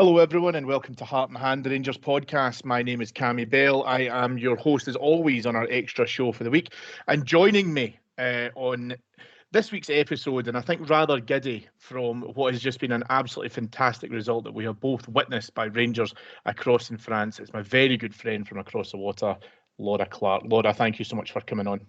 Hello, everyone, and welcome to Heart and Hand, the Rangers podcast. My name is Cammy Bell. I am your host, as always, on our extra show for the week. And joining me on this week's episode, and I think rather giddy from what has just been an absolutely fantastic result that we have both witnessed by Rangers across in France, it's my very good friend from across the water, Laura Clark. Laura, thank you so much for coming on.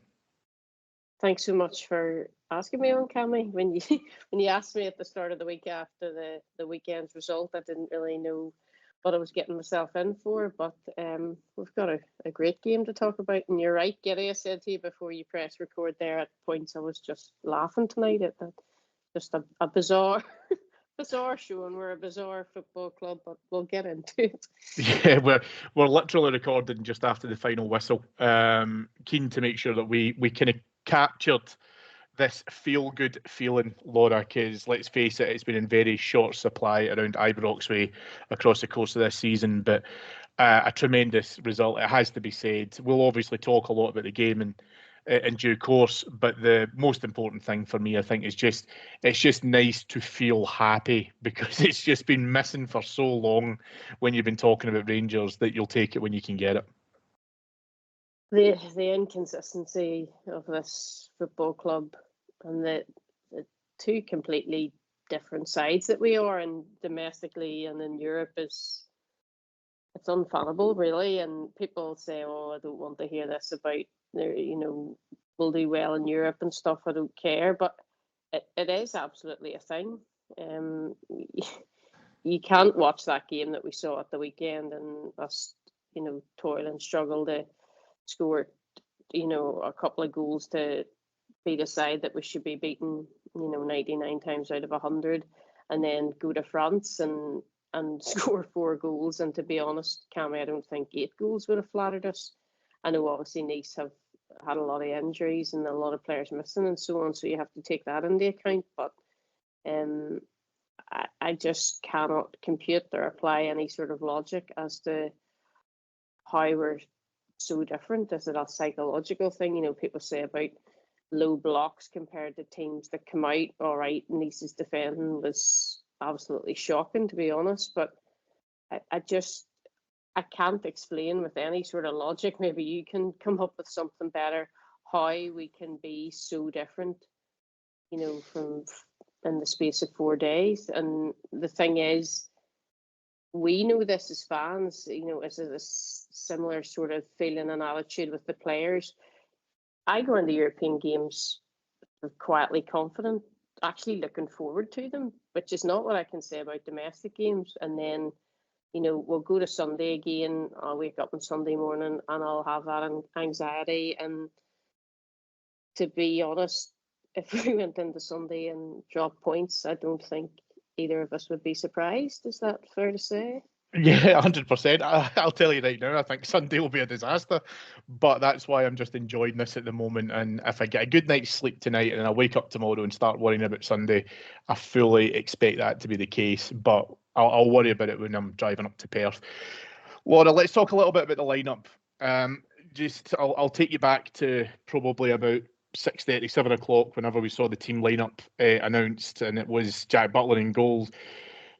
Thanks so much for asking me on, Cammy. When you asked me at the start of the week after the weekend's result, I didn't really know what I was getting myself in for, but we've got a great game to talk about. And you're right, Giddy, I said to you before you press record there, at points I was just laughing tonight at that. Just a bizarre bizarre show, and we're a bizarre football club, but we'll get into it. Yeah, we're literally recording just after the final whistle. Keen to make sure that we kind of captured this feel-good feeling, Laura, because let's face it, it's been in very short supply around Ibrox Way across the course of this season, but a tremendous result, it has to be said. We'll obviously talk a lot about the game in due course, but the most important thing for me, I think, is it's just nice to feel happy, because it's just been missing for so long when you've been talking about Rangers, that you'll take it when you can get it. The inconsistency of this football club, and the two completely different sides that we are, and domestically and in Europe, it's unfathomable, really. And people say, "Oh, I don't want to hear this about we'll do well in Europe and stuff." I don't care, but it is absolutely a thing. You can't watch that game that we saw at the weekend and us, toil and struggle to score, a couple of goals to beat a side that we should be beating, 99 times out of 100, and then go to France and score 4 goals. And to be honest, Cammy, I don't think 8 goals would have flattered us. I know obviously Nice have had a lot of injuries and a lot of players missing and so on, so you have to take that into account. But I just cannot compute or apply any sort of logic as to how we're so different. Is it a psychological thing? People say about low blocks compared to teams that come out. All right, Nice's defending was absolutely shocking, to be honest, but I can't explain with any sort of logic. Maybe you can come up with something better, how we can be so different, from in the space of 4 days. And the thing is, we know this as fans, is it a similar sort of feeling and attitude with the players? I go into European games quietly confident, actually looking forward to them, which is not what I can say about domestic games. And then, we'll go to Sunday again. I'll wake up on Sunday morning and I'll have that anxiety. And to be honest, if we went into Sunday and dropped points, I don't think either of us would be surprised. Is that fair to say? Yeah, 100%. I'll tell you right now, I think Sunday will be a disaster, but that's why I'm just enjoying this at the moment. And if I get a good night's sleep tonight and I wake up tomorrow and start worrying about Sunday, I fully expect that to be the case, but I'll worry about it when I'm driving up to Perth. Laura, let's talk a little bit about the lineup. I'll take you back to probably about 6:30, 7 o'clock, whenever we saw the team lineup announced, and it was Jack Butler in goal,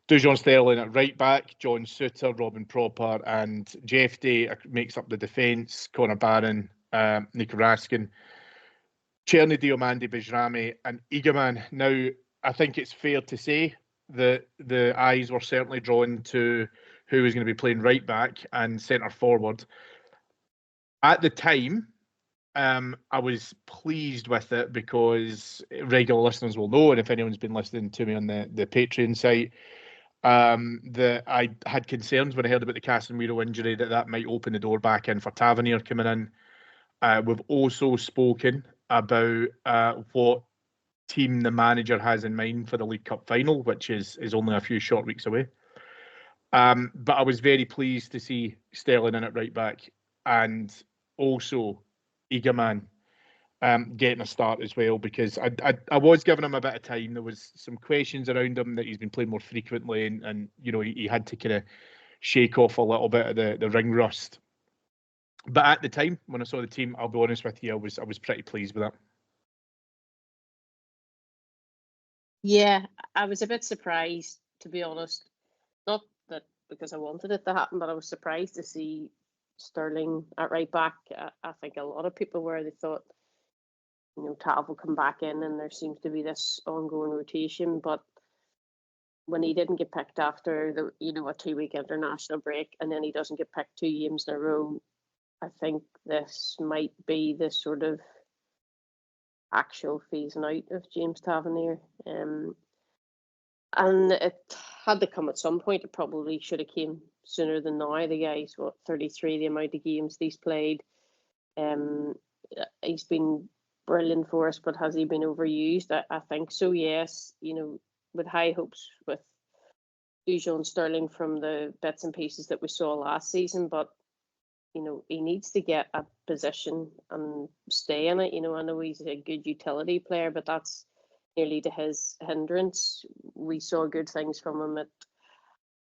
Dujon Sterling at right back, John Souttar, Robin Propper, and Jeff Day makes up the defence, Connor Barron, Nico Raskin, Cherny Diomande, Bijrami, and Egaman. Now, I think it's fair to say that the eyes were certainly drawn to who was going to be playing right back and centre forward. At the time, I was pleased with it, because regular listeners will know, and if anyone's been listening to me on the Patreon site, that I had concerns when I heard about the Casemiro injury that might open the door back in for Tavernier coming in. We've also spoken about what team the manager has in mind for the League Cup final, which is only a few short weeks away. But I was very pleased to see Sterling in at right back, and also Egaman getting a start as well, because I was giving him a bit of time. There was some questions around him that he's been playing more frequently, and he had to kind of shake off a little bit of the ring rust. But at the time when I saw the team, I'll be honest with you, I was pretty pleased with that. Yeah, I was a bit surprised, to be honest. Not that because I wanted it to happen, but I was surprised to see Sterling at right back. I think a lot of people were. They thought, Tav will come back in, and there seems to be this ongoing rotation. But when he didn't get picked after a 2-week international break, and then he doesn't get picked 2 games in a row, I think this might be the sort of actual phasing out of James Tavernier. And it had to come at some point. It probably should have came sooner than now. The guy's 33, the amount of games he's played. He's been brilliant for us, but has he been overused? I think so, yes. With high hopes with Dujon Sterling from the bits and pieces that we saw last season, but he needs to get a position and stay in it. I know he's a good utility player, but that's nearly to his hindrance. We saw good things from him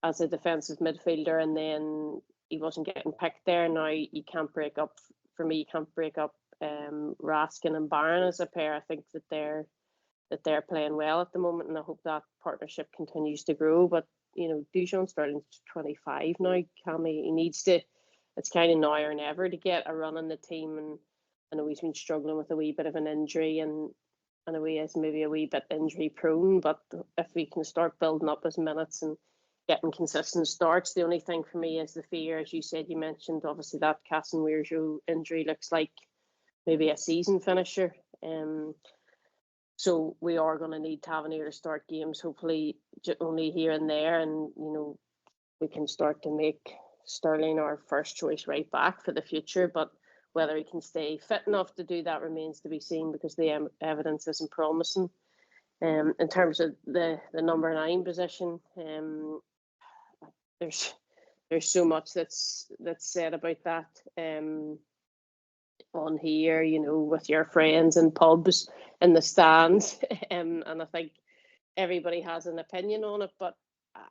as a defensive midfielder, and then he wasn't getting picked there. Now you can't break up Raskin and Barron as a pair. I think that they're playing well at the moment, and I hope that partnership continues to grow. But Dujon Sterling's 25 now. Cammy, he needs to. It's kind of now or never to get a run in the team, and I know he's been struggling with a wee bit of an injury, and I know he is maybe a wee bit injury prone. But if we can start building up his minutes and getting consistent starts, the only thing for me is the fear, as you said, you mentioned obviously that Casemiro injury looks like maybe a season finisher. So we are going to need Tavernier to start games, hopefully only here and there, and we can start to make Sterling our first choice right back for the future. But whether he can stay fit enough to do that remains to be seen, because the evidence isn't promising. In terms of the number 9 position, there's so much that's said about that on here, with your friends and pubs in the stands, and I think everybody has an opinion on it. But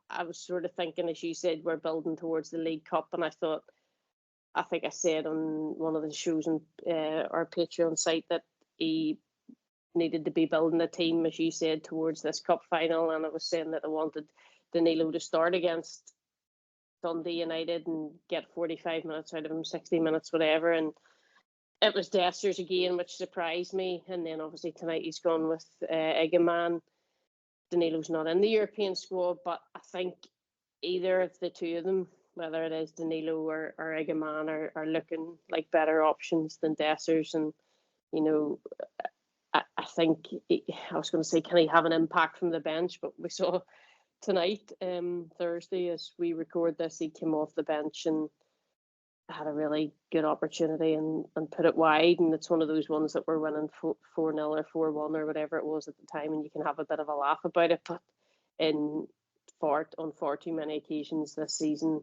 I was sort of thinking, as you said, we're building towards the League Cup, and I think I said on one of the shows on our Patreon site that he needed to be building a team, as you said, towards this cup final, and I was saying that I wanted Danilo to start against Dundee United and get 45 minutes out of him, 60 minutes, whatever, and it was Dessers again, which surprised me. And then obviously tonight he's gone with Egeman. Danilo's not in the European squad, but I think either of the two of them, whether it is Danilo or Egeman, are looking like better options than Dessers. And, I think, I was going to say, can he have an impact from the bench? But we saw tonight, Thursday, as we record this, he came off the bench and had a really good opportunity and put it wide. And it's one of those ones that we're winning 4-0 or 4-1 or whatever it was at the time, and you can have a bit of a laugh about it. But on far too many occasions this season,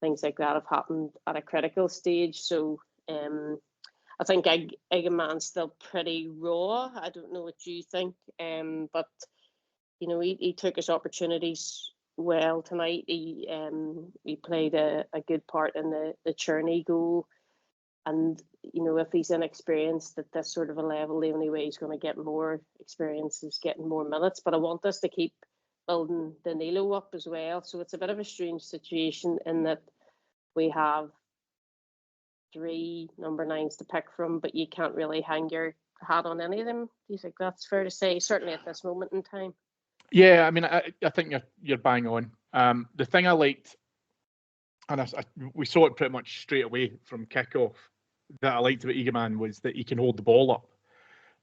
things like that have happened at a critical stage. So I think Egeman's still pretty raw. I don't know what you think, but he took his opportunities well tonight. He played a good part in the Cherney goal, and if he's inexperienced at this sort of a level, the only way he's going to get more experience is getting more minutes. But I want us to keep building Danilo up as well. So it's a bit of a strange situation in that we have 3 number 9s to pick from, but you can't really hang your hat on any of them. Do you think that's fair to say, certainly at this moment in time? Yeah, I mean, I think you're bang on. The thing I liked, and we saw it pretty much straight away from kickoff, that I liked about Egeman was that he can hold the ball up,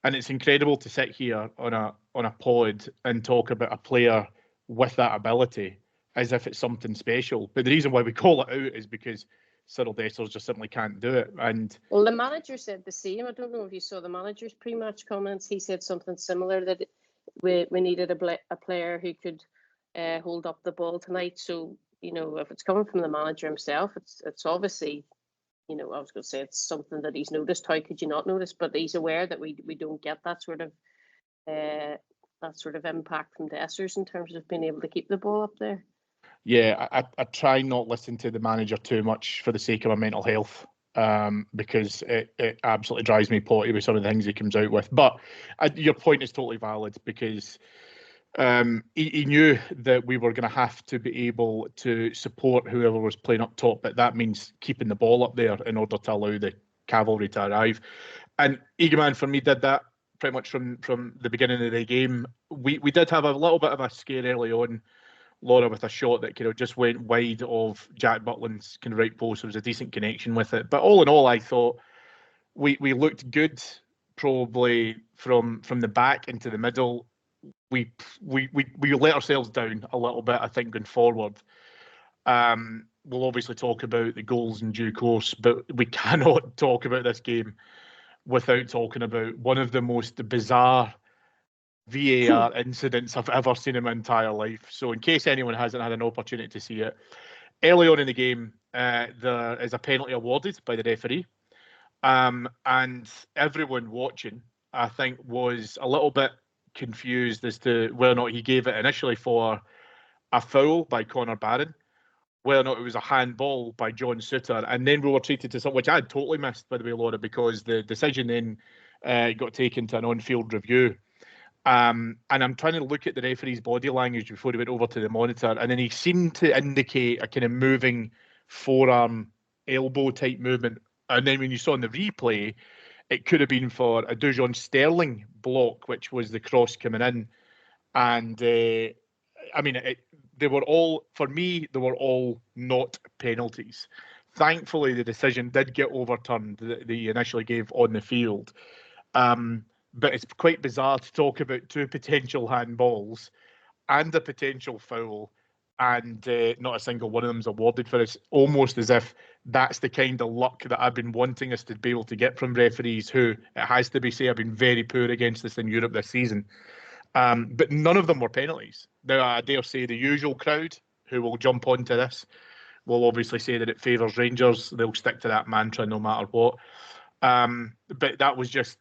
and it's incredible to sit here on a pod and talk about a player with that ability as if it's something special. But the reason why we call it out is because Cyril Dessers just simply can't do it. And well, the manager said the same. I don't know if you saw the manager's pre-match comments. He said something similar, that we needed a player who could hold up the ball tonight. So if it's coming from the manager himself, it's obviously, I was going to say it's something that he's noticed. How could you not notice? But he's aware that we don't get that sort of impact from Dessers in terms of being able to keep the ball up there. Yeah, I try not listen to the manager too much for the sake of my mental health, because it absolutely drives me potty with some of the things he comes out with. But your point is totally valid, because He knew that we were going to have to be able to support whoever was playing up top, but that means keeping the ball up there in order to allow the cavalry to arrive. And Eagleman, for me, did that pretty much from the beginning of the game. We did have a little bit of a scare early on, Laura, with a shot that kind of just went wide of Jack Butland's kind of right post. There was a decent connection with it. But all in all, I thought we looked good, probably from the back into the middle. We let ourselves down a little bit, I think, going forward. We'll obviously talk about the goals in due course, but we cannot talk about this game without talking about one of the most bizarre VAR incidents I've ever seen in my entire life. So in case anyone hasn't had an opportunity to see it, early on in the game, there is a penalty awarded by the referee. And everyone watching, I think, was a little bit confused as to whether or not he gave it initially for a foul by Connor Barron, whether or not it was a handball by John Suter, and then we were treated to something which I had totally missed, by the way, Laura, because the decision then got taken to an on-field review. And I'm trying to look at the referee's body language before he went over to the monitor, and then he seemed to indicate a kind of moving forearm elbow type movement. And then when you saw in the replay, it could have been for a Dujon Sterling block, which was the cross coming in. And I mean, they were all, for me, they were all not penalties. Thankfully, the decision did get overturned that they initially gave on the field. But it's quite bizarre to talk about two potential handballs and a potential foul, and not a single one of them is awarded for us, almost as if that's the kind of luck that I've been wanting us to be able to get from referees who, it has to be said, have been very poor against us in Europe this season. But none of them were penalties. Now, I dare say the usual crowd who will jump onto this will obviously say that it favours Rangers. They'll stick to that mantra no matter what. But that was just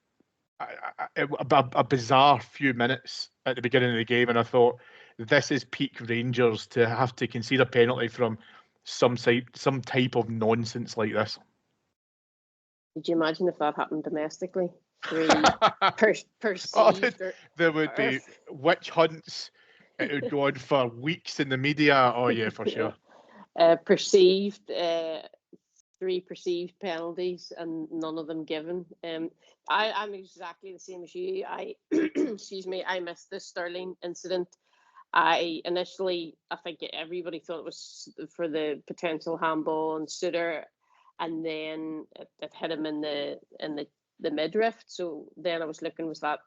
a bizarre few minutes at the beginning of the game, and I thought, this is peak Rangers to have to concede a penalty from some type of nonsense like this. Could you imagine if that happened domestically? There would be witch hunts. It would go on for weeks in the media. Oh yeah, for sure. Three perceived penalties and none of them given. I'm exactly the same as you. Excuse me, I missed the Sterling incident. I think everybody thought it was for the potential handball on Suter, and then it hit him in the midriff. So then I was looking, was that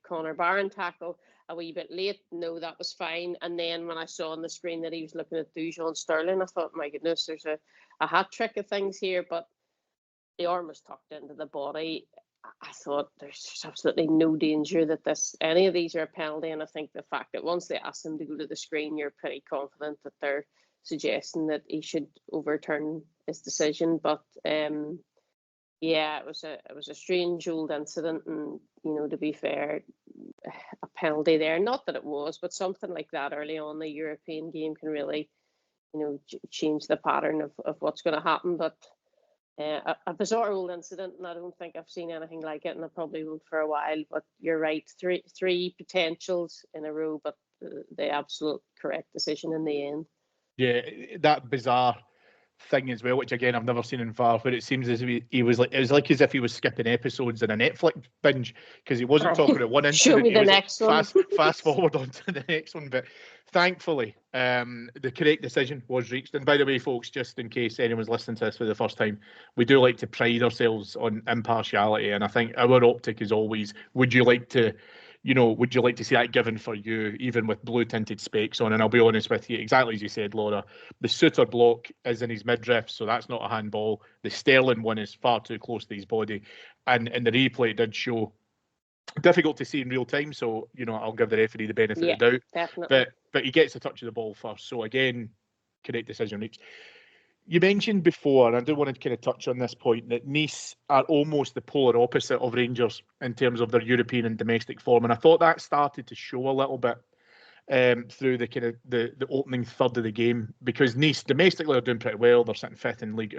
Connor Barron tackle a wee bit late? No, that was fine. And then when I saw on the screen that he was looking at Dujon Sterling, I thought, my goodness, there's a hat trick of things here. But the arm was tucked into the body. I thought there's absolutely no danger that any of these are a penalty. And I think the fact that once they ask him to go to the screen, you're pretty confident that they're suggesting that he should overturn his decision. But yeah, it was a strange old incident, and to be fair, a penalty there. Not that it was, but something like that early on the European game can really, change the pattern of what's going to happen. But a bizarre old incident, and I don't think I've seen anything like it, and I probably won't for a while. But you're right, three potentials in a row, but the absolute correct decision in the end. Yeah, that bizarre thing as well, which again I've never seen in VAR, where it seems as if it was like as if he was skipping episodes in a Netflix binge, because he wasn't talking about one incident. Show me the next one. Fast forward on to the next one. But thankfully, the correct decision was reached. And by the way, folks, just in case anyone's listening to this for the first time, we do like to pride ourselves on impartiality, and I think our optic is always, would you like to see that given for you, even with blue tinted specs on? And I'll be honest with you, exactly as you said, Laura, the Suter block is in his midriff, so that's not a handball. The Sterling one is far too close to his body. And in the replay, it did show, difficult to see in real time, so, I'll give the referee the benefit of the doubt. Definitely. But he gets a touch of the ball first. So again, correct decision reached. You mentioned before, and I do want to kind of touch on this point, that Nice are almost the polar opposite of Rangers in terms of their European and domestic form, and I thought that started to show a little bit through the kind of the opening third of the game, because Nice domestically are doing pretty well. They're sitting fifth in Ligue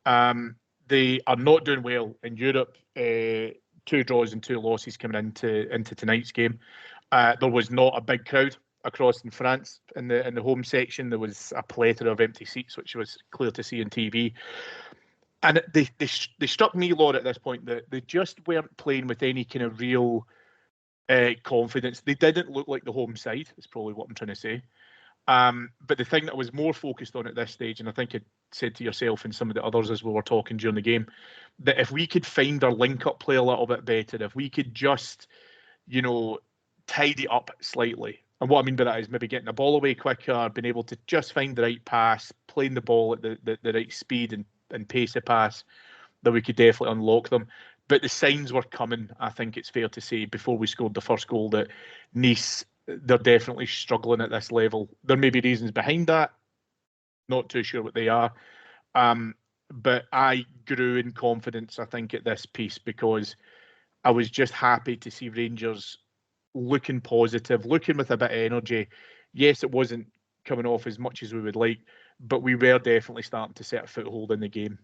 1. They are not doing well in Europe. 2 draws and 2 losses coming into tonight's game. There was not a big crowd across in France in the home section. There was a plethora of empty seats, which was clear to see on TV. And they struck me, Laura, at this point that they just weren't playing with any kind of real confidence. They didn't look like the home side, is probably what I'm trying to say. But the thing that I was more focused on at this stage, and I think I said to yourself and some of the others as we were talking during the game, that if we could find our link-up play a little bit better, if we could just, tidy up slightly. And what I mean by that is maybe getting the ball away quicker, being able to just find the right pass, playing the ball at the right speed and pace of pass, that we could definitely unlock them. But the signs were coming, I think it's fair to say, before we scored the first goal, that Nice, they're definitely struggling at this level. There may be reasons behind that, not too sure what they are. But I grew in confidence, I think, at this piece, because I was just happy to see Rangers looking positive, looking with a bit of energy. Yes, it wasn't coming off as much as we would like, but we were definitely starting to set a foothold in the game.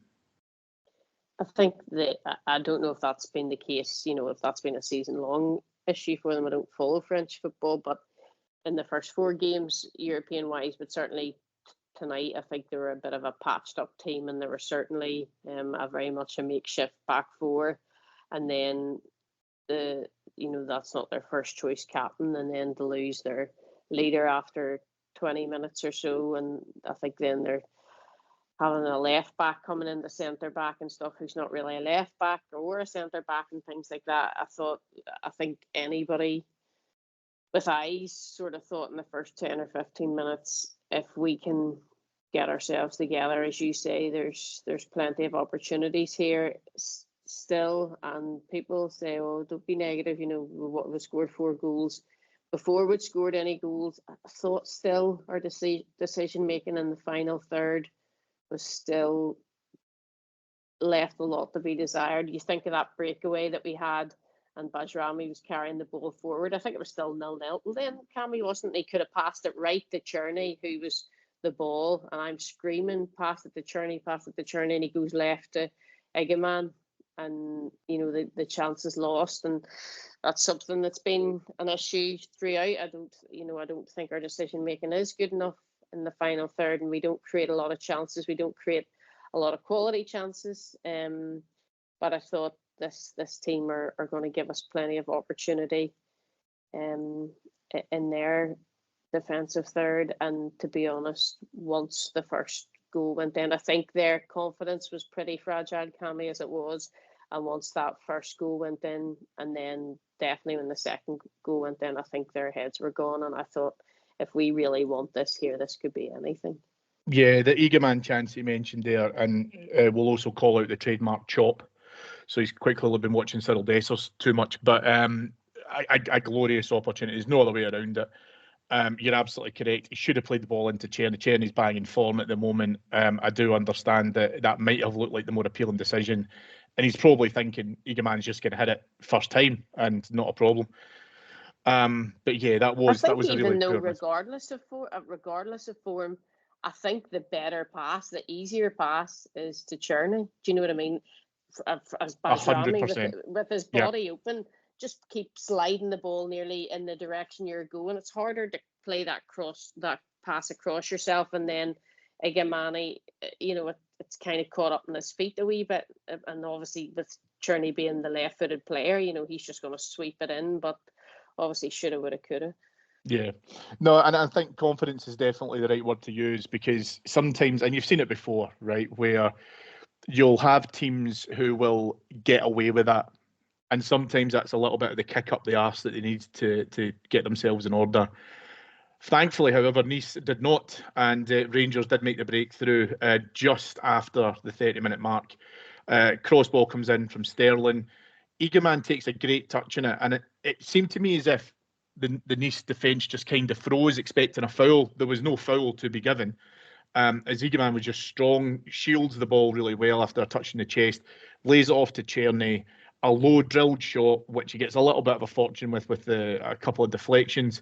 I think that I don't know if that's been the case, if that's been a season-long issue for them. I don't follow French football, but in the first 4 games, European-wise, but certainly tonight, I think they were a bit of a patched-up team, and they were certainly a very much a makeshift back four. And then that's not their first choice captain, and then to lose their leader after 20 minutes or so, and I think then they're having a left back coming in the centre back and stuff who's not really a left back or a centre back and things like that. I think anybody with eyes sort of thought in the first 10 or 15 minutes, if we can get ourselves together, as you say, there's plenty of opportunities here still. And people say, oh, don't be negative, we scored 4 goals before we'd scored any goals. I thought still our decision making in the final third was still left a lot to be desired. You think of that breakaway that we had, and Bajrami was carrying the ball forward. I think it was still 0-0. Well, then Cammy wasn't. He could have passed it right to Cherney, who was the ball, and I'm screaming, pass it to Cherney, and he goes left to Egeman, and the chance is lost, and that's something that's been an issue throughout. I don't think our decision making is good enough in the final third, and we don't create a lot of chances. We don't create a lot of quality chances. But I thought this team are going to give us plenty of opportunity in their defensive third. And to be honest, once the first goal went in, I think their confidence was pretty fragile, Cammy, as it was. And once that first goal went in, and then definitely when the second goal went in, I think their heads were gone. And I thought, if we really want this here, this could be anything. Yeah, the Egeman chance you mentioned there, and we'll also call out the trademark chop. So he's quite clearly been watching Cyril Dessers too much, but a glorious opportunity. There's no other way around it. You're absolutely correct. He should have played the ball into Cherney. Cherney's banging form at the moment. I do understand that might have looked like the more appealing decision, and he's probably thinking Egeman's just going to hit it first time and not a problem. But yeah, that was a really even though poor regardless of form, I think the better pass, the easier pass, is to Cherney. Do you know what I mean? As Bajrami with his body open, just keep sliding the ball nearly in the direction you're going. It's harder to play that pass across yourself, and then Egemani, it's kind of caught up in his feet a wee bit, and obviously with Cherney being the left-footed player, he's just going to sweep it in, but obviously shoulda, woulda, coulda. Yeah, no, and I think confidence is definitely the right word to use, because sometimes, and you've seen it before, right, where you'll have teams who will get away with that, and sometimes that's a little bit of the kick up the arse that they need to get themselves in order. Thankfully, however, Nice did not, and Rangers did make the breakthrough just after the 30-minute mark. Cross ball comes in from Sterling. Egeman takes a great touch in it, and it seemed to me as if the Nice defence just kind of froze, expecting a foul. There was no foul to be given. As Egeman was just strong, shields the ball really well after a touch in the chest, lays it off to Cherney, a low drilled shot, which he gets a little bit of a fortune with a couple of deflections.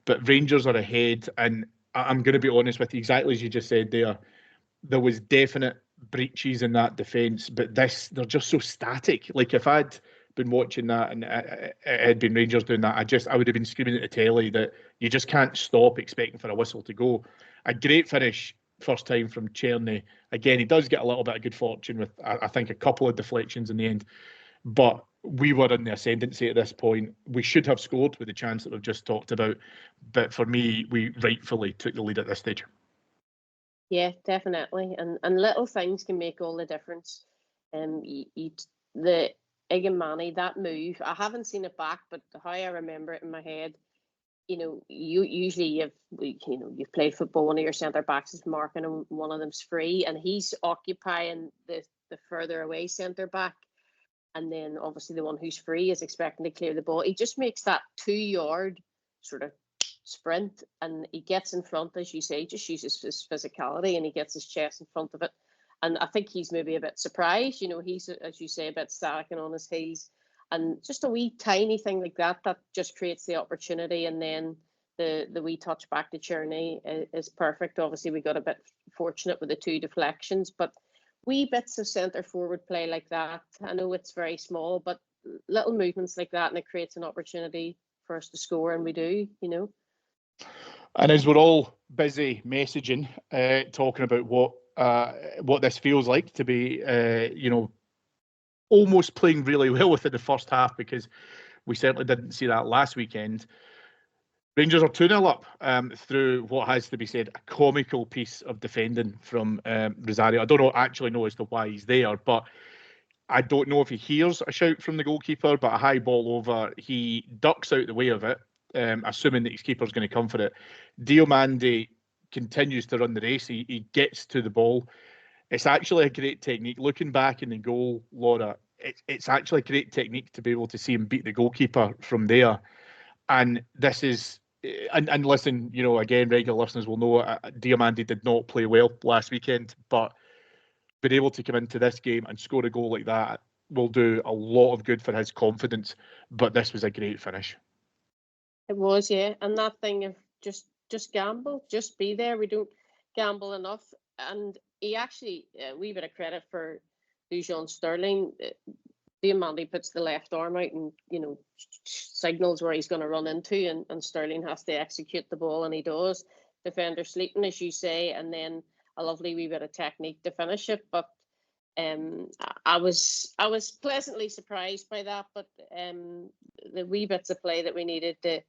But Rangers are ahead, and I'm going to be honest with you, exactly as you just said there was definite breaches in that defence, but they're just so static. Like, if I'd been watching that and it had been Rangers doing that, I would have been screaming at the telly that you just can't stop expecting for a whistle to go. A great finish first time from Czerny. Again, he does get a little bit of good fortune with, I think, a couple of deflections in the end. But we were in the ascendancy at this point. We should have scored with the chance that we've just talked about. But for me, we rightfully took the lead at this stage. Yeah, definitely. And little things can make all the difference. The Igamani, that move, I haven't seen it back, but how I remember it in my head, you usually you've played football, one of your centre backs is marking and one of them's free, and he's occupying the further away centre back, and then obviously the one who's free is expecting to clear the ball. He just makes that 2-yard sort of sprint, and he gets in front, as you say, just uses his physicality, and he gets his chest in front of it. And I think he's maybe a bit surprised. He's, as you say, a bit stacking on his heels. And just a wee tiny thing like that just creates the opportunity. And then the wee touch back to Czerny is perfect. Obviously, we got a bit fortunate with the 2 deflections, but wee bits of centre forward play like that. I know it's very small, but little movements like that, and it creates an opportunity for us to score, and we do, And as we're all busy messaging, talking about what this feels like to be, almost playing really well within the first half, because we certainly didn't see that last weekend. Rangers are 2-0 up through what has to be said, a comical piece of defending from Rosario. I don't actually know as to why he's there, but I don't know if he hears a shout from the goalkeeper, but a high ball over, he ducks out the way of it, assuming that his keeper's going to come for it. Diomande continues to run the race. He gets to the ball. It's actually a great technique. Looking back in the goal, Laura, it's actually a great technique to be able to see him beat the goalkeeper from there. And this is, and listen, again, regular listeners will know Diomande did not play well last weekend, but being able to come into this game and score a goal like that will do a lot of good for his confidence. But this was a great finish. It was, yeah. And that thing of just gamble, just be there. We don't gamble enough. And he actually, a wee bit of credit for Dujon Sterling. Diomande puts the left arm out and, signals where he's going to run into, and Sterling has to execute the ball, and he does. Defender sleeping, as you say, and then a lovely wee bit of technique to finish it. But I was pleasantly surprised by that. But the wee bits of play that we needed to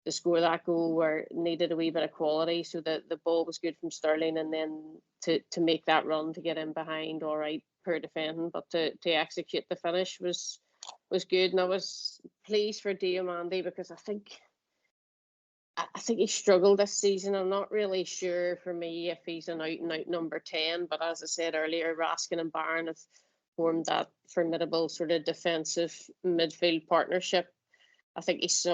score that goal needed a wee bit of quality. So the ball was good from Sterling, and then to make that run to get in behind, all right, poor defending, but to execute the finish was good. And I was pleased for Diomande, because I think he struggled this season. I'm not really sure for me if he's an out-and-out number 10, but as I said earlier, Raskin and Barron have formed that formidable sort of defensive midfield partnership. I think he's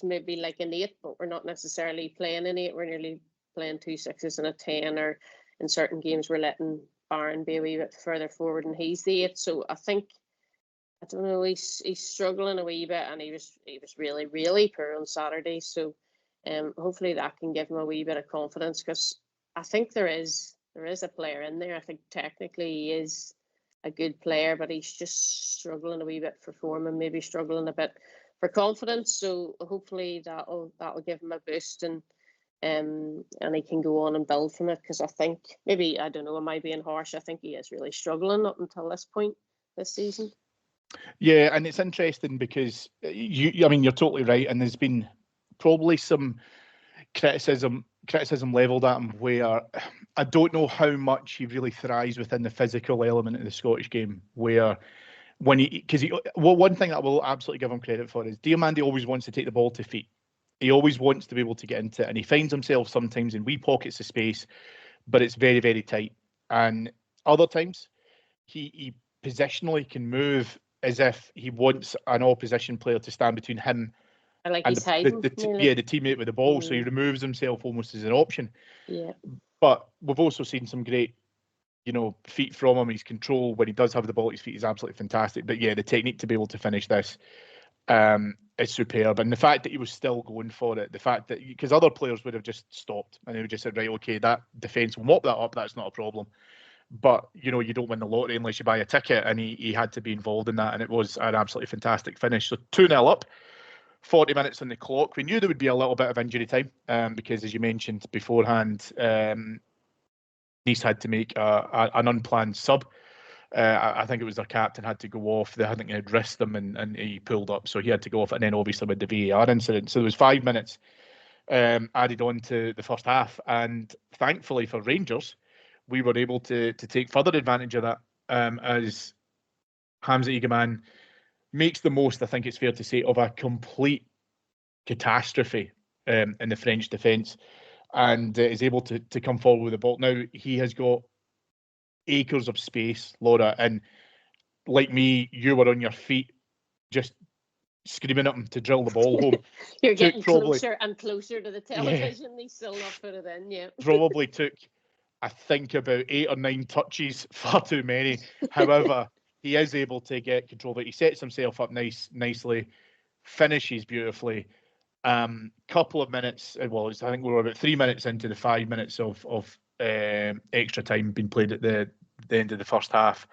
maybe like an 8, but we're not necessarily playing an 8. We're nearly playing 2 6s and a 10, or in certain games we're letting Barron be a wee bit further forward and he's the 8. So I think, I don't know, he's struggling a wee bit, and he was really, really poor on Saturday. So hopefully that can give him a wee bit of confidence, because I think there is a player in there. I think technically he is a good player, but he's just struggling a wee bit for form, and maybe struggling a bit for confidence. So hopefully that'll give him a boost, and he can go on and build from it, because I think, maybe, I don't know, am I being harsh? I think he is really struggling up until this point this season. Yeah, and it's interesting because you're totally right, and there's been probably some criticism levelled at him where I don't know how much he really thrives within the physical element of the Scottish game, where one thing that I will absolutely give him credit for is Diomande always wants to take the ball to feet. He always wants to be able to get into it, and he finds himself sometimes in wee pockets of space, but it's very, very tight. And other times he positionally can move as if he wants an opposition player to stand between him and the teammate with the ball. So he removes himself almost as an option. Yeah. But we've also seen some great, feet from him. His control when he does have the ball at his feet is absolutely fantastic. But yeah, the technique to be able to finish this is superb. And the fact that he was still going for it, the fact that, because other players would have just stopped and they would just said, right, okay, that defence will mop that up. That's not a problem. but you don't win the lottery unless you buy a ticket, and he had to be involved in that, and it was an absolutely fantastic finish. So 2-0 up, 40 minutes on the clock. We knew there would be a little bit of injury time because, as you mentioned beforehand, Nice had to make an unplanned sub. I think it was their captain had to go off. They hadn't had risked them, and he pulled up, so he had to go off. And then obviously with the VAR incident, so there was 5 minutes added on to the first half, and thankfully for Rangers, we were able to take further advantage of that as Hamza Egeman makes the most, I think it's fair to say, of a complete catastrophe in the French defence, and is able to come forward with the ball. Now, he has got acres of space, Laura, and like me, you were on your feet just screaming at him to drill the ball home. You're getting closer and closer to the television. Yeah. He's still not put it in yet. Probably took, I think, about 8 or 9 touches, far too many. However, he is able to get control of it. He sets himself up nicely, finishes beautifully. Couple of minutes, well, I think we were about 3 minutes into the 5 minutes of extra time being played at the end of the first half.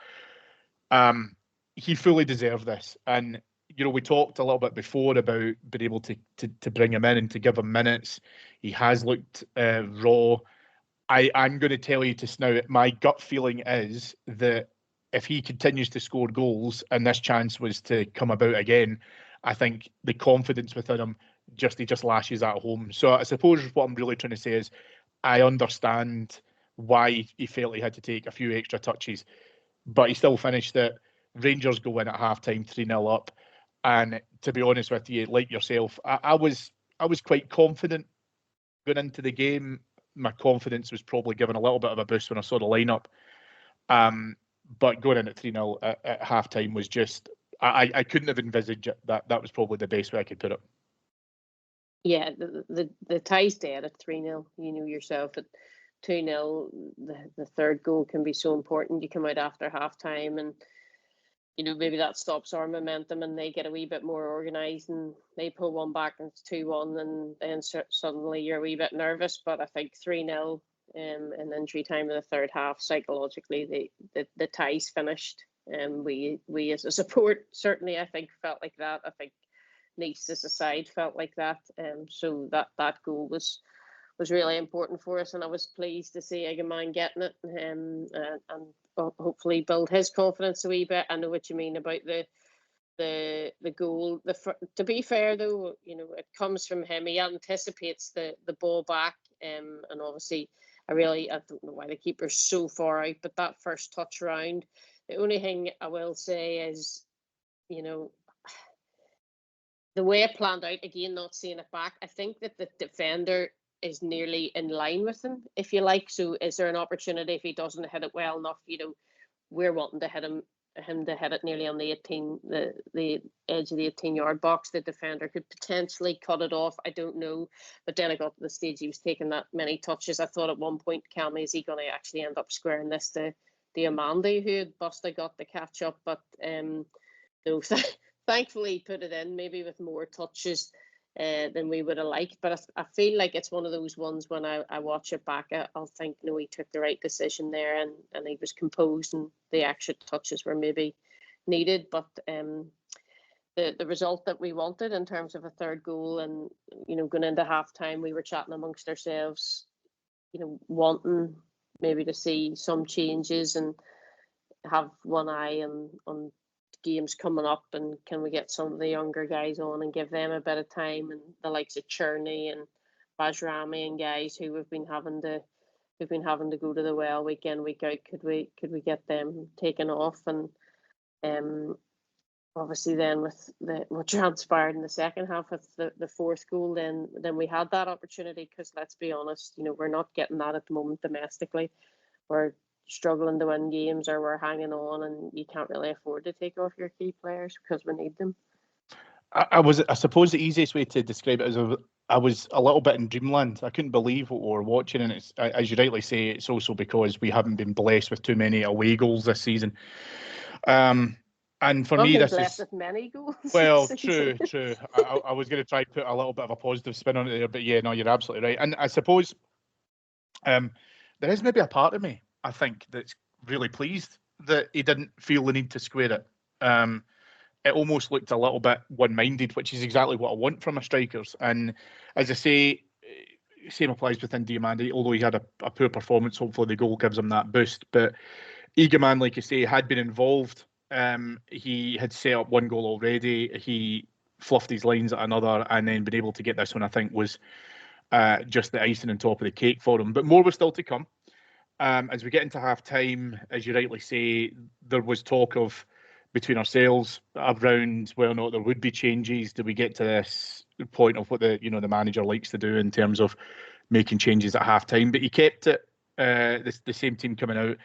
He fully deserved this, and we talked a little bit before about being able to bring him in and to give him minutes. He has looked raw. I'm going to tell you just now, my gut feeling is that if he continues to score goals and this chance was to come about again, I think the confidence within him he just lashes at home. So I suppose what I'm really trying to say is I understand why he felt he had to take a few extra touches, but he still finished it. Rangers go in at halftime 3-0 up, and to be honest with you, like yourself, I was quite confident going into the game. My confidence was probably given a little bit of a boost when I saw the lineup. But going in at 3-0 at halftime was just, I couldn't have envisaged that. That was probably the best way I could put it. Yeah, the tie's dead at 3-0. You know yourself at 2-0, the third goal can be so important. You come out after halftime and maybe that stops our momentum and they get a wee bit more organised and they pull one back and it's 2-1, and then suddenly you're a wee bit nervous. But I think 3-0 in injury time in the third half, psychologically the tie's finished. We as a support certainly, I think, felt like that. I think Nice as a side felt like that. So that goal was really important for us, and I was pleased to see Egeman getting it and hopefully build his confidence a wee bit. I know what you mean about the goal. To be fair though, it comes from him. He anticipates the ball back, and obviously I don't know why the keeper's so far out, but that first touch round, the only thing I will say is, the way it planned out, again, not seeing it back, I think that the defender is nearly in line with him, if you like. So is there an opportunity if he doesn't hit it well enough? We're wanting to hit him to hit it nearly on the edge of the 18-yard box. The defender could potentially cut it off. I don't know. But then I got to the stage he was taking that many touches. I thought at one point, Cammy, is he going to actually end up squaring this to Amanda, who had busted got the catch up? But no, thankfully he put it in, maybe with more touches than we would have liked. But I feel like it's one of those ones when I watch it back, I'll think, no, he took the right decision there, and he was composed, and the extra touches were maybe needed. But the result that we wanted in terms of a third goal, and going into halftime, we were chatting amongst ourselves, wanting maybe to see some changes and have one eye on games coming up, and can we get some of the younger guys on and give them a bit of time, and the likes of Cherney and Bajrami and guys who have been having to go to the well week in, week out, could we get them taken off? And obviously then with what transpired in the second half with the fourth goal, then we had that opportunity, because let's be honest, we're not getting that at the moment domestically. We're struggling to win games, or we're hanging on, and you can't really afford to take off your key players because we need them. I suppose the easiest way to describe it is I was a little bit in dreamland. I couldn't believe what we were watching, and it's, as you rightly say, it's also because we haven't been blessed with too many away goals this season. And for me, this is with many goals. Well, true. I was going to try to put a little bit of a positive spin on it there, but yeah, no, you're absolutely right. And I suppose there is maybe a part of me, I think, that's really pleased that he didn't feel the need to square it. It almost looked a little bit one-minded, which is exactly what I want from my strikers. And as I say, same applies with Diamandi, although he had a poor performance. Hopefully the goal gives him that boost. But Eagleman, like you say, had been involved. He had set up one goal already. He fluffed his lines at another, and then been able to get this one, I think, was just the icing on top of the cake for him. But more was still to come. As we get into half time, as you rightly say, there was talk of between ourselves around whether or not there would be changes. Do we get to this point of what the manager likes to do in terms of making changes at half time? But he kept it the same team coming out.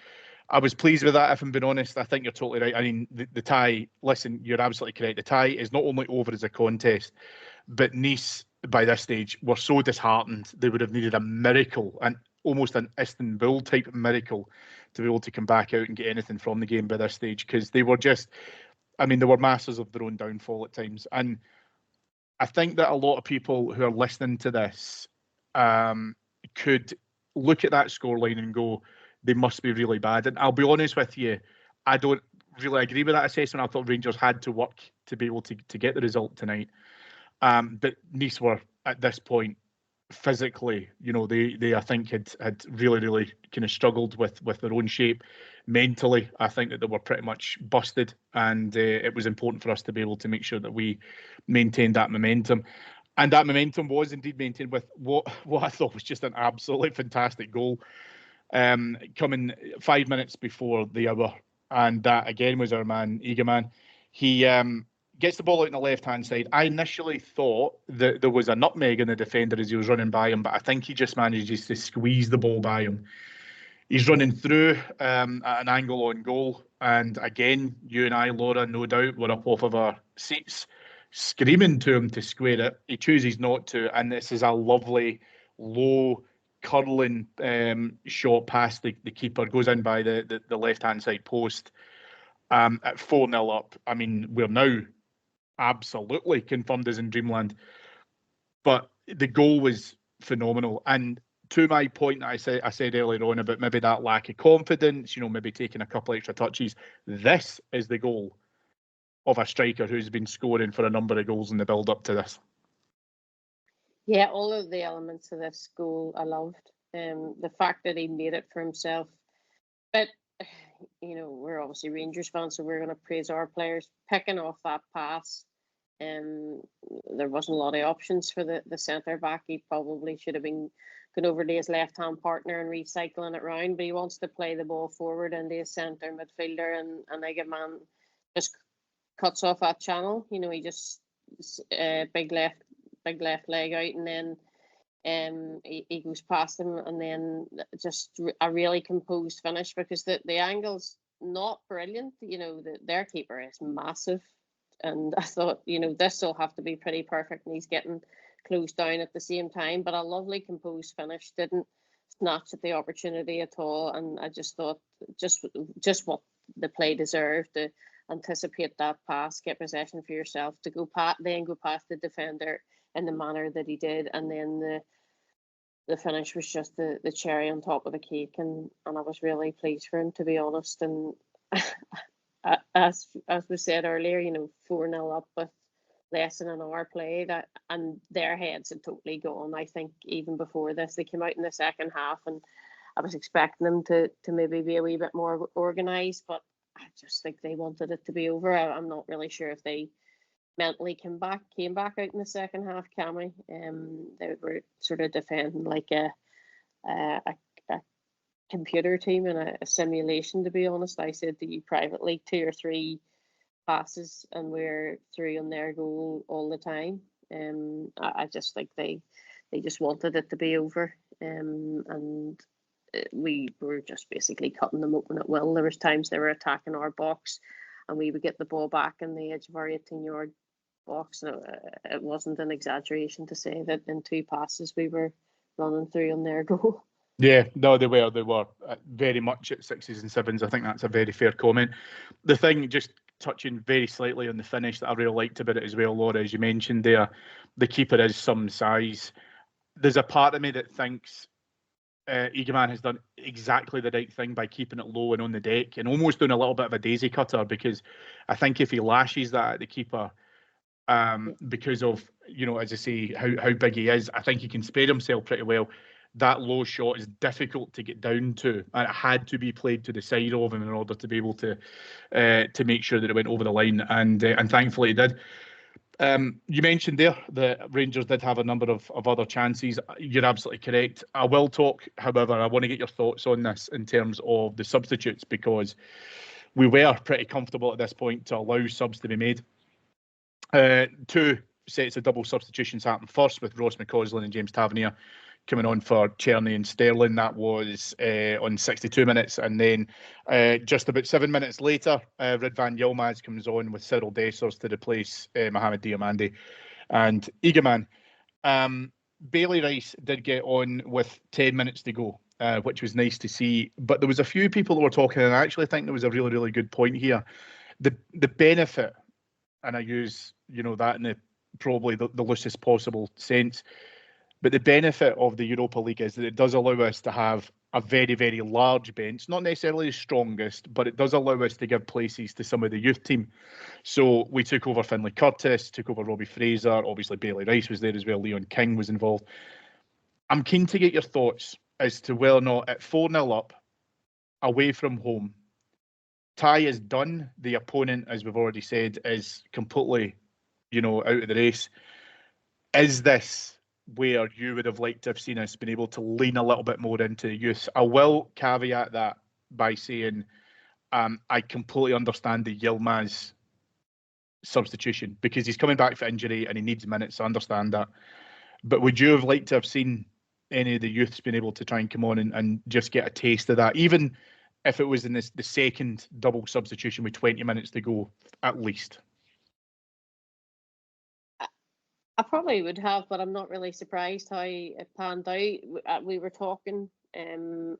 I was pleased with that, if I'm being honest. I think you're totally right. I mean, the tie, listen, you're absolutely correct. The tie is not only over as a contest, but Nice, by this stage, were so disheartened. They would have needed a miracle, and almost an Istanbul type miracle, to be able to come back out and get anything from the game by this stage, because they were just, I mean, they were masters of their own downfall at times. And I think that a lot of people who are listening to this could look at that scoreline and go, they must be really bad. And I'll be honest with you, I don't really agree with that assessment. I thought Rangers had to work to be able to get the result tonight. But Nice were, at this point, physically, they I think had really kind of struggled with their own shape. Mentally, I think that they were pretty much busted, and it was important for us to be able to make sure that we maintained that momentum. And that momentum was indeed maintained with what I thought was just an absolutely fantastic goal, coming 5 minutes before the hour. And that again was our man Eagleman. He gets the ball out on the left-hand side. I initially thought that there was a nutmeg in the defender as he was running by him, but I think he just manages to squeeze the ball by him. He's running through at an angle on goal. And again, you and I, Laura, no doubt, were up off of our seats, screaming to him to square it. He chooses not to. And this is a lovely, low, curling shot past the keeper, goes in by the left-hand side post. At 4-0 up. I mean, we're now absolutely confirmed as in dreamland. But the goal was phenomenal. And to my point that I said earlier on about maybe that lack of confidence, maybe taking a couple extra touches, this is the goal of a striker who's been scoring for a number of goals in the build-up to this. Yeah, all of the elements of this goal I loved. The fact that he made it for himself. But we're obviously Rangers fans, so we're going to praise our players. Picking off that pass, there wasn't a lot of options for the centre back. He probably should have been going over to his left hand partner and recycling it round, but he wants to play the ball forward into his centre midfielder, and Eagleman just cuts off that channel. He just big left leg out, and then he goes past him, and then just a really composed finish, because the angle's not brilliant. Their keeper is massive, and I thought, this will have to be pretty perfect, and he's getting closed down at the same time. But a lovely composed finish, didn't snatch at the opportunity at all, and I just thought just what the play deserved, to anticipate that pass, get possession for yourself, to go past the defender in the manner that he did, and then the finish was just the cherry on top of the cake, and I was really pleased for him, to be honest. And as we said earlier, 4-0 up with less than an hour played, and their heads had totally gone. I think even before this, they came out in the second half, and I was expecting them to maybe be a wee bit more organised, but I just think they wanted it to be over. I'm not really sure if they mentally came back out in the second half, Cammy. They were sort of defending like a computer team in a simulation, to be honest. I said to you privately, 2 or 3 passes and we're through on their goal all the time. I just think they just wanted it to be over, and we were just basically cutting them open at will. There was times they were attacking our box, and we would get the ball back in the edge of our 18-yard box. It wasn't an exaggeration to say that in 2 passes we were running through on their goal. Yeah, no, they were very much at 6s and 7s. I think that's a very fair comment. The thing, just touching very slightly on the finish, that I really liked about it as well, Laura, as you mentioned there, the keeper is some size. There's a part of me that thinks Egeman has done exactly the right thing by keeping it low and on the deck and almost doing a little bit of a daisy cutter, because I think if he lashes that at the keeper, because of, as I say, how big he is, I think he can spread himself pretty well. That low shot is difficult to get down to, and it had to be played to the side of him in order to be able to make sure that it went over the line, and thankfully it did. You mentioned there that Rangers did have a number of other chances. You're absolutely correct. I will talk, however, I want to get your thoughts on this in terms of the substitutes, because we were pretty comfortable at this point to allow subs to be made. Two sets of double substitutions happened first, with Ross McCausland and James Tavernier coming on for Czerny and Sterling. That was on 62 minutes. And then just about 7 minutes later, Ridvan Yilmaz comes on with Cyril Dessers to replace Mohamed Diomande and Egeman. Bailey Rice did get on with 10 minutes to go, which was nice to see. But there was a few people that were talking, and I actually think there was a really, really good point here. The benefit, and I use that in probably the loosest possible sense, but the benefit of the Europa League is that it does allow us to have a very, very large bench, not necessarily the strongest, but it does allow us to give places to some of the youth team. So we took over Finlay Curtis, took over Robbie Fraser, obviously Bailey Rice was there as well, Leon King was involved. I'm keen to get your thoughts as to whether or not at 4-0 up, away from home, tie is done. The opponent, as we've already said, is completely, out of the race. Is this where you would have liked to have seen us been able to lean a little bit more into youth? I will caveat that by saying I completely understand the Yilmaz substitution, because he's coming back for injury and he needs minutes. I understand that. But would you have liked to have seen any of the youths been able to try and come on and just get a taste of that, even if it was in the second double substitution with 20 minutes to go, at least? I probably would have, but I'm not really surprised how it panned out. We were talking, and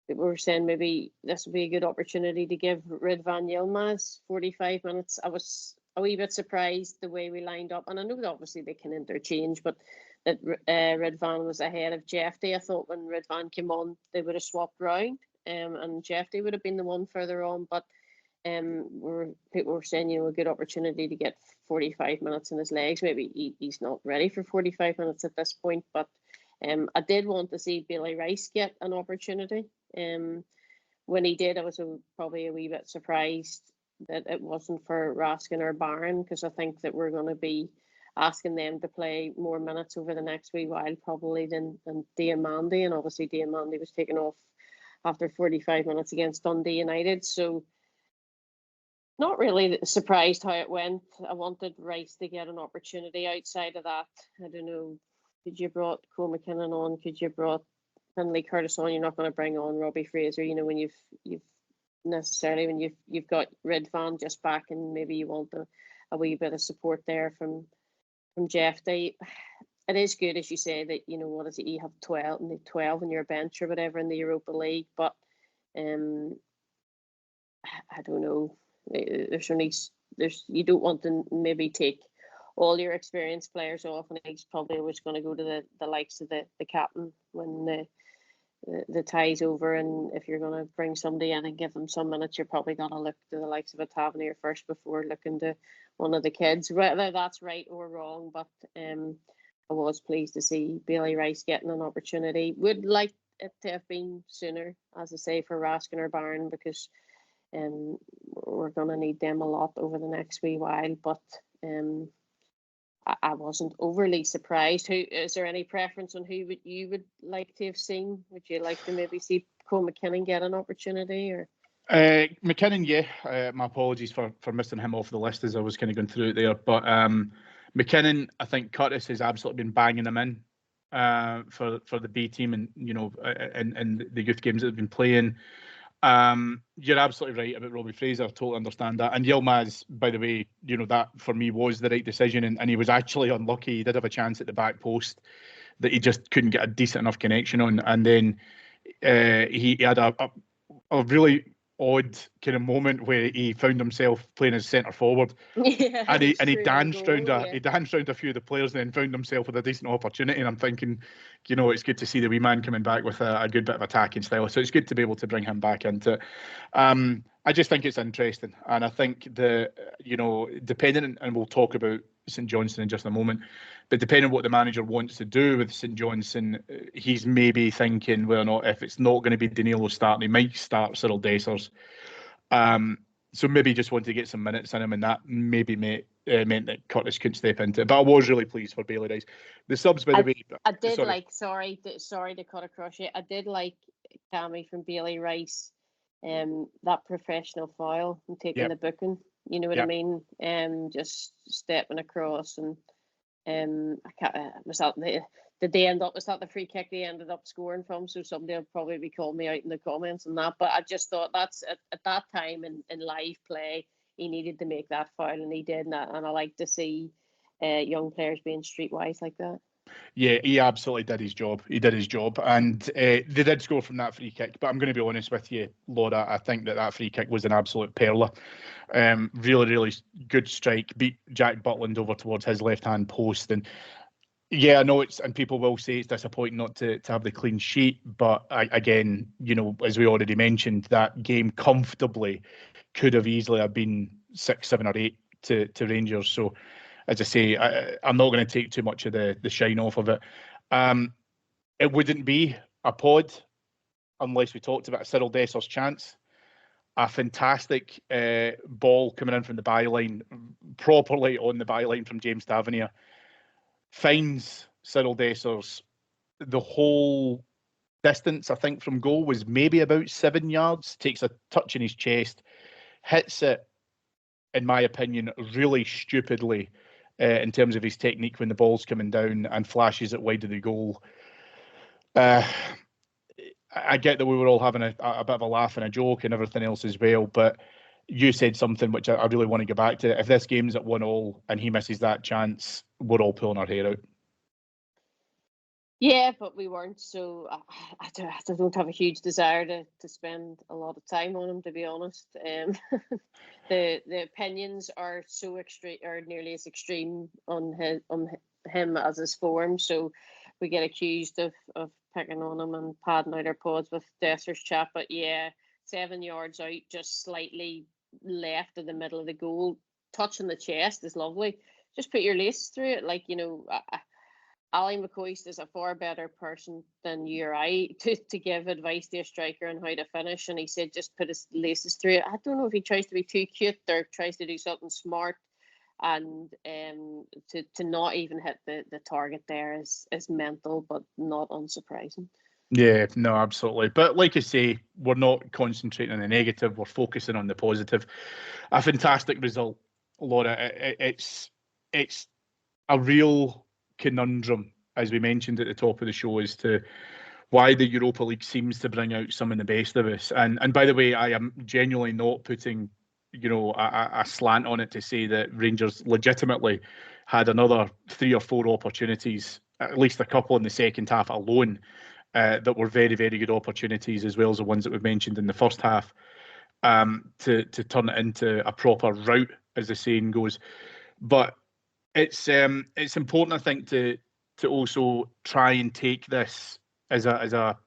we were saying maybe this would be a good opportunity to give Ridvan Yilmaz 45 minutes. I was a wee bit surprised the way we lined up, and I know that obviously they can interchange, but that Ridvan was ahead of Jeffy. I thought when Ridvan came on, they would have swapped round, and Jeffy would have been the one further on, but people were saying, a good opportunity to get 45 minutes in his legs. Maybe he's not ready for 45 minutes at this point, but I did want to see Bailey Rice get an opportunity. When he did, I was probably a wee bit surprised that it wasn't for Raskin or Barron, because I think that we're going to be asking them to play more minutes over the next wee while probably than Diomande, and obviously Diomande was taken off after 45 minutes against Dundee United, so not really surprised how it went. I wanted Rice to get an opportunity. Outside of that, I don't know, could you brought Cole McKinnon on? Could you brought Finlay Curtis on? You're not going to bring on Robbie Fraser, when you've necessarily, when you've got Ridvan just back, and maybe you want a wee bit of support there from Jeff. It is good, as you say, that what is it, you have 12 on your bench or whatever in the Europa League, but I don't know. You don't want to maybe take all your experienced players off, and he's probably always going to go to the likes of the captain when the tie's over. And if you're going to bring somebody in and give them some minutes, you're probably going to look to the likes of a Tavernier first before looking to one of the kids, whether that's right or wrong. But I was pleased to see Bailey Rice getting an opportunity. Would like it to have been sooner, as I say, for Raskin or Barron, because we're going to need them a lot over the next wee while. But I wasn't overly surprised. Is there any preference on who you would like to have seen? Would you like to maybe see Cole McKinnon get an opportunity? Or McKinnon, yeah. My apologies for missing him off the list as I was kind of going through it there. But McKinnon, I think Curtis has absolutely been banging him in for the B team, and and the youth games that they've been playing. You're absolutely right about Robbie Fraser. I totally understand that. And Yilmaz, by the way, that for me was the right decision, and he was actually unlucky. He did have a chance at the back post that he just couldn't get a decent enough connection on, and then he had a really odd kind of moment where he found himself playing as centre forward, Yeah, and he straight on danced goal, round a few of the players, and then found himself with a decent opportunity. And I'm thinking, it's good to see the wee man coming back with a good bit of attacking style. So it's good to be able to bring him back into it. I just think it's interesting, and I think depending, and we'll talk about St Johnstone in just a moment, but depending on what the manager wants to do with St Johnstone, he's maybe thinking whether or not, if it's not going to be Danilo starting, he might start Cyril Dessers. So maybe just wanted to get some minutes in him, and that maybe meant that Curtis couldn't step into it. But I was really pleased for Bailey Rice. The subs, by the way. I did sorry to cut across you. I did like Cammy from Bailey Rice, that professional foul and taking the booking. You know what I mean? Just stepping across, and I can't. Was that did they end up? Was that the free kick they ended up scoring from? So somebody will probably be calling me out in the comments on that. But I just thought that's at that time in live play, he needed to make that foul, and he did. And I like to see young players being streetwise like that. Yeah, he absolutely did his job. He did his job, and they did score from that free kick. But I'm going to be honest with you, Laura, I think that free kick was an absolute perler. Really, really good strike. Beat Jack Butland over towards his left-hand post. And yeah, I know and people will say it's disappointing not to have the clean sheet. But again, as we already mentioned, that game comfortably could have easily have been 6, 7 or 8 to Rangers. So, as I say, I'm not going to take too much of the shine off of it. It wouldn't be a pod unless we talked about Cyril Dessers' chance. A fantastic ball coming in from the byline, properly on the byline from James Tavernier. Finds Cyril Dessers. The whole distance, I think, from goal was maybe about 7 yards. Takes a touch in his chest. Hits it, in my opinion, really stupidly. In terms of his technique when the ball's coming down, and flashes it wide of the goal. I get that we were all having a bit of a laugh and a joke and everything else as well, but you said something which I really want to get back to. If this game's at 1-1 and he misses that chance, we're all pulling our hair out. Yeah, but we weren't, so I don't have a huge desire to spend a lot of time on him, to be honest. The opinions are so extreme, or nearly as extreme on him as his form. So we get accused of picking on him and padding out our pods with Dessers chat. But yeah, 7 yards out, just slightly left of the middle of the goal, touching the chest is lovely. Just put your laces through it, Ali McCoist is a far better person than you or I to give advice to a striker on how to finish. And he said, just put his laces through it. I don't know if he tries to be too cute or tries to do something smart. And to not even hit the target there is mental, but not unsurprising. Yeah, no, absolutely. But like I say, we're not concentrating on the negative. We're focusing on the positive. A fantastic result, Laura. It's a real conundrum, as we mentioned at the top of the show, as to why the Europa League seems to bring out some of the best of us. And by the way, I am genuinely not putting, a slant on it to say that Rangers legitimately had another 3 or 4 opportunities, at least a couple in the second half alone, that were very, very good opportunities, as well as the ones that we've mentioned in the first half, to turn it into a proper rout, as the saying goes. But it's important, I think, to also try and take this as a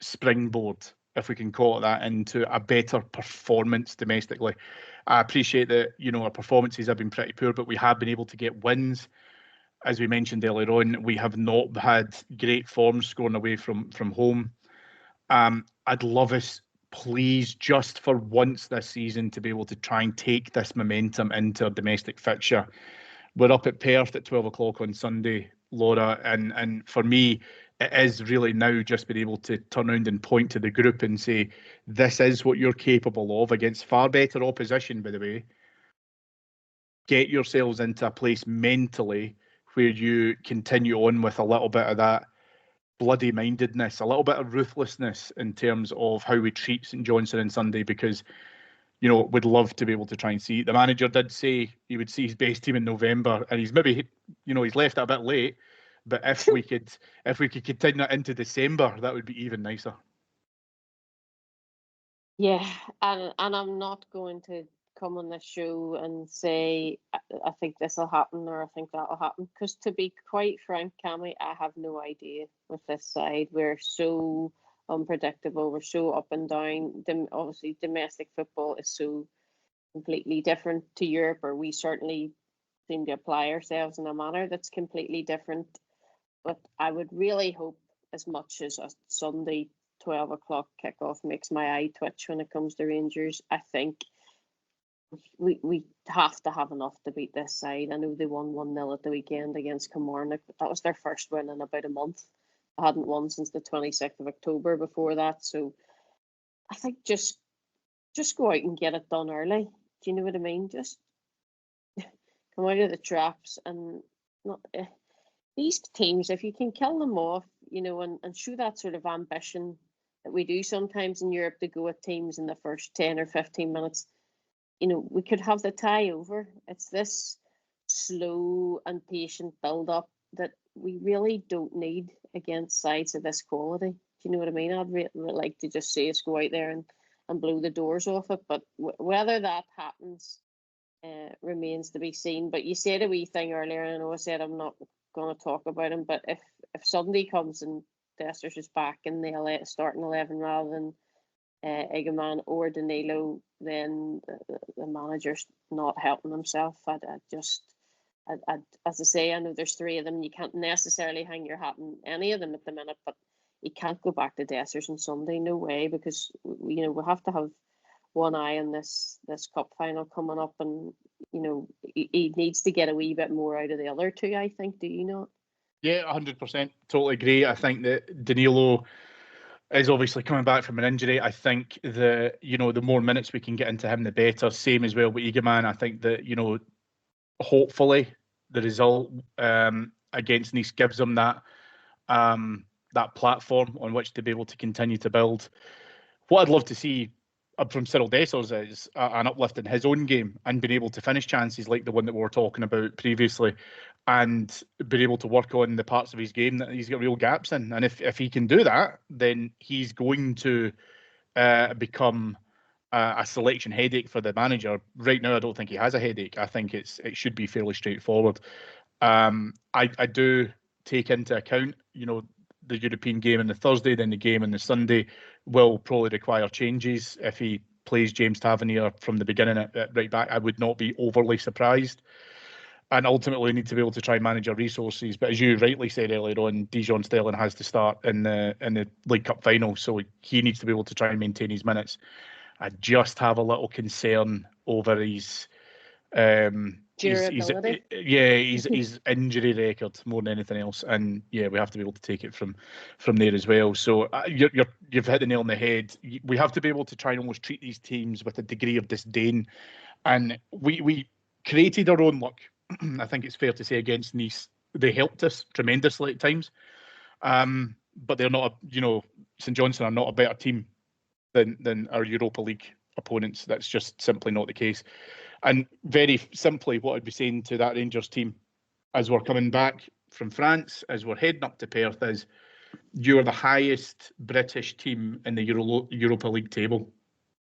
springboard, if we can call it that, into a better performance domestically. I appreciate that our performances have been pretty poor, but we have been able to get wins. As we mentioned earlier on, we have not had great form scoring away from home. I'd love us, please, just for once this season, to be able to try and take this momentum into a domestic fixture. We're up at Perth at 12 o'clock on Sunday, Laura, and for me, it is really now just being able to turn around and point to the group and say, this is what you're capable of against far better opposition, by the way. Get yourselves into a place mentally where you continue on with a little bit of that bloody mindedness, a little bit of ruthlessness in terms of how we treat St Johnstone on Sunday, because would love to be able to try and see. The manager did say he would see his best team in November, and he's maybe, he's left it a bit late. But if we could continue that into December, that would be even nicer. Yeah, and I'm not going to come on this show and say I think this will happen or I think that will happen, because to be quite frank, Cammy, I have no idea with this side. We're so unpredictable. We're so up and down. Obviously, domestic football is so completely different to Europe, or we certainly seem to apply ourselves in a manner that's completely different. But I would really hope, as much as a Sunday 12 o'clock kickoff makes my eye twitch when it comes to Rangers, I think we have to have enough to beat this side. I know they won 1-0 at the weekend against Kilmarnock, but that was their first win in about a month. I hadn't won since the 26th of October before that. So I think just go out and get it done early. Do you know what I mean? Just come out of the traps and not these teams, if you can kill them off, and show that sort of ambition that we do sometimes in Europe to go at teams in the first 10 or 15 minutes, we could have the tie over. It's this slow and patient build up that we really don't need against sides of this quality. Do you know what I mean? I'd really like to just see us go out there and blow the doors off it, but whether that happens remains to be seen. But you said a wee thing earlier, and I know I said I'm not going to talk about him, but if Sunday comes and Desters is back in the starting 11 rather than Egeman or Danilo, then the manager's not helping himself. As I say, I know there's three of them. You can't necessarily hang your hat on any of them at the minute, but you can't go back to Desters on Sunday. No way, because we have to have one eye on this cup final coming up, and he needs to get a wee bit more out of the other two, I think. Do you not? Yeah, 100%. Totally agree. I think that Danilo is obviously coming back from an injury. I think the more minutes we can get into him, the better. Same as well with Egeman. I think that, hopefully the result against Nice gives him that platform on which to be able to continue to build. What I'd love to see from Cyril Dessers is an uplift in his own game and being able to finish chances like the one that we were talking about previously, and being able to work on the parts of his game that he's got real gaps in. And if he can do that, then he's going to become a selection headache for the manager. Right now, I don't think he has a headache. I think it should be fairly straightforward. I do take into account, the European game on the Thursday, then the game on the Sunday will probably require changes. If he plays James Tavernier from the beginning at right back, I would not be overly surprised. And ultimately, we need to be able to try and manage our resources. But as you rightly said earlier on, Dijon Sterling has to start in the League Cup final, so he needs to be able to try and maintain his minutes. I just have a little concern over his Durability. his injury record more than anything else, and we have to be able to take it from there as well. So you've hit the nail on the head. We have to be able to try and almost treat these teams with a degree of disdain, and we created our own luck. I think it's fair to say against Nice, they helped us tremendously at times, but they're not. St Johnstone are not a better team than our Europa League opponents. That's just simply not the case. And very simply, what I'd be saying to that Rangers team as we're coming back from France, as we're heading up to Perth, is you're the highest British team in the Europa League table.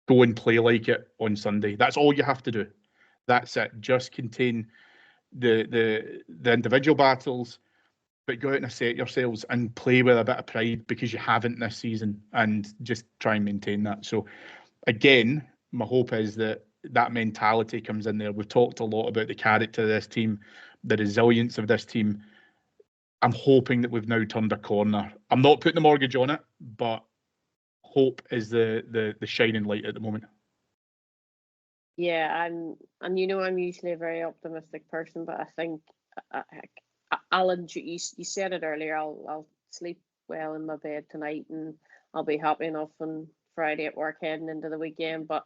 Go and play like it on Sunday. That's all you have to do. That's it. Just contain the individual battles, but go out and assert yourselves and play with a bit of pride, because you haven't this season, and just try and maintain that. So again, my hope is that mentality comes in there. We've talked a lot about the character of this team, the resilience of this team. I'm hoping that we've now turned a corner. I'm not putting the mortgage on it, but hope is the shining light at the moment. Yeah, I'm usually a very optimistic person, but I think I'll enjoy. You said it earlier. I'll sleep well in my bed tonight, and I'll be happy enough on Friday at work heading into the weekend. But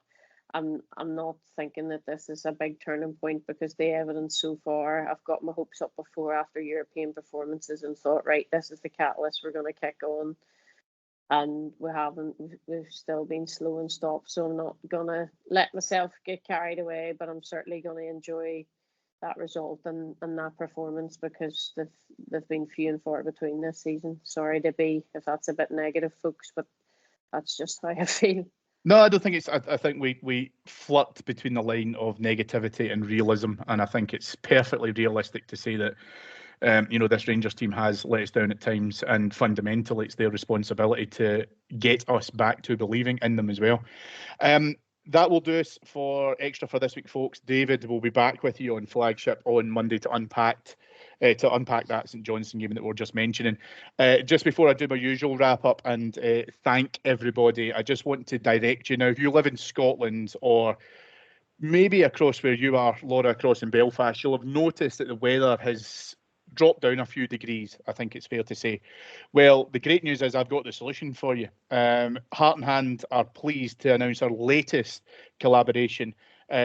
I'm not thinking that this is a big turning point, because the evidence so far, I've got my hopes up before after European performances and thought, right, this is the catalyst. We're going to kick on. And we haven't. We've still been slow and stopped. So I'm not gonna let myself get carried away, but I'm certainly gonna enjoy that result and that performance, because they've been few and far between this season. Sorry to be, if that's a bit negative, folks, but that's just how I feel. No, I don't think it's. I think we flirt between the line of negativity and realism, and I think it's perfectly realistic to say that this Rangers team has let us down at times, and fundamentally, it's their responsibility to get us back to believing in them as well. That will do us for extra for this week, folks. David will be back with you on Flagship on Monday to unpack that St Johnstone game that we're just mentioning. Just before I do my usual wrap up and thank everybody, I just want to direct you now. If you live in Scotland or maybe across where you are, Laura, across in Belfast, you'll have noticed that the weather has dropped down a few degrees, I think it's fair to say. Well, the great news is I've got the solution for you. Heart and Hand are pleased to announce our latest collaboration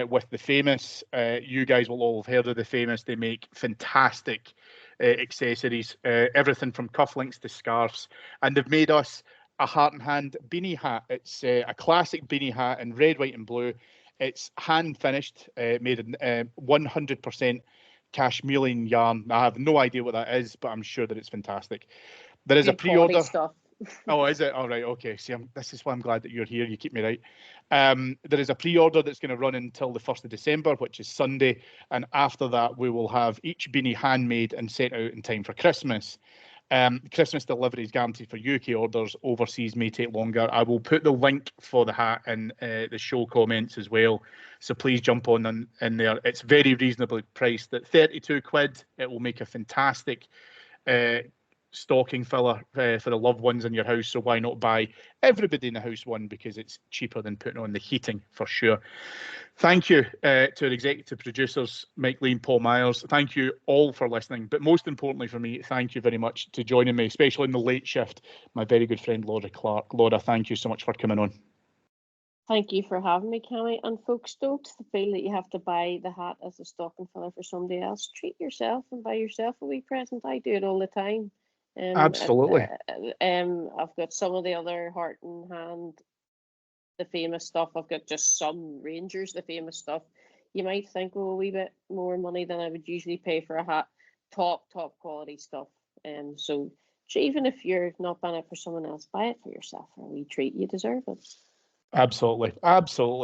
with the Famous. You guys will all have heard of the Famous. They make fantastic accessories, everything from cufflinks to scarves, and they've made us a Heart and Hand beanie hat. It's a classic beanie hat in red, white and blue. It's hand finished, made in 100% cashmere yarn. I have no idea what that is, but I'm sure that it's fantastic. There is a pre-order. Stuff. Oh, is it? All right. Okay. See, this is why I'm glad that you're here. You keep me right. There is a pre-order that's going to run until the 1st of December, which is Sunday. And after that, we will have each beanie handmade and sent out in time for Christmas. Christmas delivery is guaranteed for UK orders. Overseas may take longer. I will put the link for the hat in the show comments as well. So please jump on in there. It's very reasonably priced at 32 quid. It will make a fantastic stocking filler for the loved ones in your house. So why not buy everybody in the house one, because it's cheaper than putting on the heating for sure. Thank you to our executive producers, Mike Lee and Paul Myers. Thank you all for listening. But most importantly for me, thank you very much to joining me, especially in the late shift, my very good friend Laura Clark. Laura, thank you so much for coming on. Thank you for having me, Cammy. And folks, don't feel that you have to buy the hat as a stocking filler for somebody else. Treat yourself and buy yourself a wee present. I do it all the time. Absolutely. I've got some of the other Heart and Hand, the Famous stuff. I've got just some Rangers, the Famous stuff. You might think, oh, a wee bit more money than I would usually pay for a hat. Top quality stuff. So even if you're not buying it for someone else, buy it for yourself for a wee treat. You deserve it. Absolutely.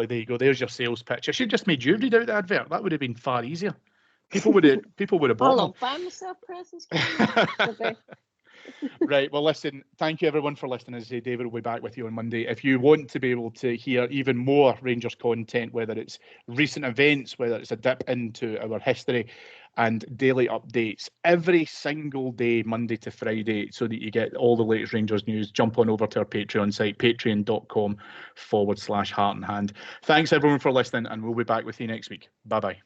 There you go. There's your sales pitch. I should have just made you read out the advert. That would have been far easier. People would have bought I love buying myself presents. Right. Well, listen, thank you everyone for listening. As I say, David will be back with you on Monday. If you want to be able to hear even more Rangers content, whether it's recent events, whether it's a dip into our history and daily updates every single day, Monday to Friday, so that you get all the latest Rangers news, jump on over to our Patreon site, patreon.com/Heart and Hand. Thanks everyone for listening, and we'll be back with you next week. Bye-bye.